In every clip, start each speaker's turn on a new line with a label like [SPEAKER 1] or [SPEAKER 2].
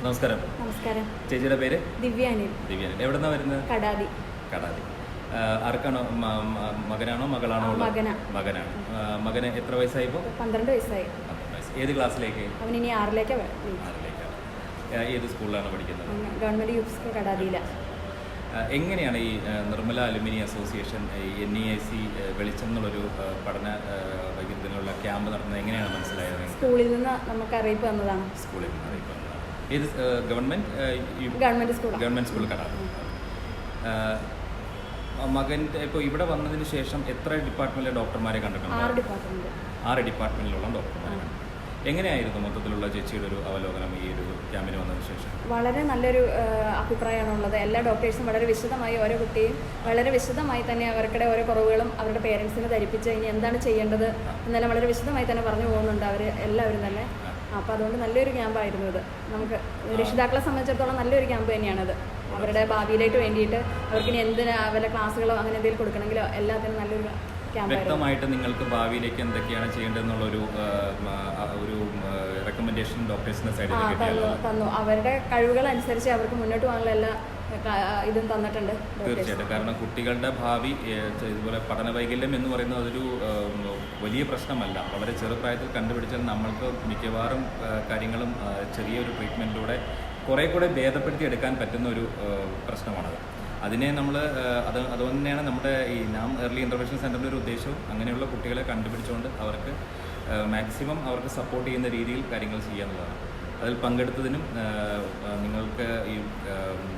[SPEAKER 1] നമസ്കാരം.
[SPEAKER 2] നമസ്കാരം.
[SPEAKER 1] ചേച്ചിയുടെ പേര്?
[SPEAKER 2] ദിവ്യാനിൽ.
[SPEAKER 1] ദിവ്യാനിൽ. എവിടെന്നാ വരുന്നത്?
[SPEAKER 2] കടാതി.
[SPEAKER 1] കടാതി. ആർക്കാണോ? മകനാണോ മകളാണോ? മകനാണ്. മകന് എത്ര വയസ്സായിപ്പോൾ?
[SPEAKER 2] 12 വയസ്സായി.
[SPEAKER 1] 12 വയസ്സ്. ഏത് ക്ലാസ്സിലേക്ക്?
[SPEAKER 2] അവൻ ഇനി 6ലേക്കാണ്.
[SPEAKER 1] ഏത് സ്കൂളിലാണ് പഠിക്കുന്നത്?
[SPEAKER 2] ഗവൺമെന്റ് യു പി സ്കൂൾ കടാതിയിലാണ്.
[SPEAKER 1] എങ്ങനെയാണ് ഈ നിർമ്മല അലുമിനി അസോസിയേഷൻ NEIC വെളിച്ചം എന്നുള്ളൊരു പഠന വൈകല്യത്തിനുള്ള ക്യാമ്പ് നടത്തുന്നത് എങ്ങനെയാണ് മനസ്സിലായത്?
[SPEAKER 2] സ്കൂളിൽ നിന്ന് നമുക്ക് അറിയിപ്പ് തന്നതാണ്.
[SPEAKER 1] സ്കൂളിൽ നിന്ന് അറിയിപ്പ് തന്നതാണ്. ഏത്
[SPEAKER 2] government school?
[SPEAKER 1] Government school Kadathy. മകൻ്റെ ഇപ്പോൾ ഇവിടെ വന്നതിന് ശേഷം എത്ര ഡിപ്പാർട്ട്മെൻറ്റിലെ ഡോക്ടർമാരെ കണ്ടിട്ടുണ്ട്? 6 ഡിപ്പാർട്ട്മെൻറ്റിലുള്ള ഡോക്ടർമാരാണ്. എങ്ങനെയായിരുന്നു മൊത്തത്തിലുള്ള ചേച്ചിയുടെ ഒരു അവലോകനം ഈ ഒരു ക്യാമ്പിന് വന്നതിന് ശേഷം?
[SPEAKER 2] വളരെ നല്ലൊരു അഭിപ്രായമാണ് ഉള്ളത്. എല്ലാ ഡോക്ടേഴ്സും വളരെ വിശദമായി ഓരോ കുട്ടിയും വളരെ വിശദമായി തന്നെ അവർക്കിടെ ഓരോ കുറവുകളും അവരുടെ പേരൻസിനെ ധരിപ്പിച്ച് ഇനി എന്താണ് ചെയ്യേണ്ടത് എന്നെല്ലാം വളരെ വിശദമായി തന്നെ പറഞ്ഞു പോകുന്നുണ്ട് അവർ എല്ലാവരും തന്നെ. അപ്പോൾ അതുകൊണ്ട് നല്ലൊരു ക്യാമ്പായിരുന്നു ഇത്. നമുക്ക് രക്ഷിതാക്കളെ സംബന്ധിച്ചിടത്തോളം നല്ലൊരു ക്യാമ്പ് തന്നെയാണത്. അവരുടെ ഭാവിയിലേക്ക് വേണ്ടിയിട്ട് അവർക്കിനി എന്തിനാ വല്ല ക്ലാസ്സുകളോ അങ്ങനെ എന്തെങ്കിലും കൊടുക്കണമെങ്കിലോ എല്ലാത്തിനും നല്ലൊരു ക്യാമ്പായിരുന്നു.
[SPEAKER 1] വ്യക്തമായിട്ട് നിങ്ങൾക്ക് ഭാവിയിലേക്ക് എന്തൊക്കെയാണ് ചെയ്യേണ്ടതെന്നുള്ളൊരു ഒരു റെക്കമെൻഡേഷൻ ഡോക്ടേഴ്സിൻ്റെ സൈഡിൽ
[SPEAKER 2] തന്നു. അവരുടെ കഴിവുകൾ അനുസരിച്ച് അവർക്ക് മുന്നോട്ട് പോകാനുള്ള എല്ലാ ഇതും തന്നിട്ടുണ്ട്.
[SPEAKER 1] തീർച്ചയായിട്ടും. കാരണം കുട്ടികളുടെ ഭാവി ഇതുപോലെ പഠന വൈകല്യം എന്ന് പറയുന്നത് അതൊരു വലിയ പ്രശ്നമല്ല. വളരെ ചെറുപ്രായത്തിൽ കണ്ടുപിടിച്ചാൽ നമ്മൾക്ക് മിക്കവാറും കാര്യങ്ങളും ചെറിയൊരു ട്രീറ്റ്മെൻറ്റിലൂടെ കുറേ കൂടെ ഭേദപ്പെടുത്തി എടുക്കാൻ പറ്റുന്ന ഒരു പ്രശ്നമാണത്. അതിനെ നമ്മൾ അതുകൊണ്ട് തന്നെയാണ് നമ്മുടെ ഈ നാം ഏർലി ഇൻ്റർവെൻഷൻ സെൻ്ററിൻ്റെ ഒരു ഉദ്ദേശവും അങ്ങനെയുള്ള കുട്ടികളെ കണ്ടുപിടിച്ചുകൊണ്ട് അവർക്ക് മാക്സിമം അവർക്ക് സപ്പോർട്ട് ചെയ്യുന്ന രീതിയിൽ കാര്യങ്ങൾ ചെയ്യാന്നുള്ളതാണ്. അതിൽ പങ്കെടുത്തതിനും നിങ്ങൾക്ക്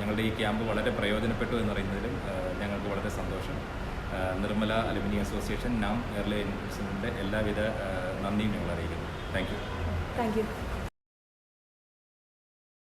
[SPEAKER 1] ഞങ്ങളുടെ ഈ ക്യാമ്പ് വളരെ പ്രയോജനപ്പെട്ടു എന്നറിയുന്നതിലും ഞങ്ങൾക്ക് വളരെ സന്തോഷം. നിർമ്മല അലുമിനി അസോസിയേഷൻ നാം ഏർലി ഇൻ്റർവെൻഷൻ്റെ എല്ലാവിധ നന്ദിയും ഞങ്ങൾ അറിയിക്കുന്നു. Thank you.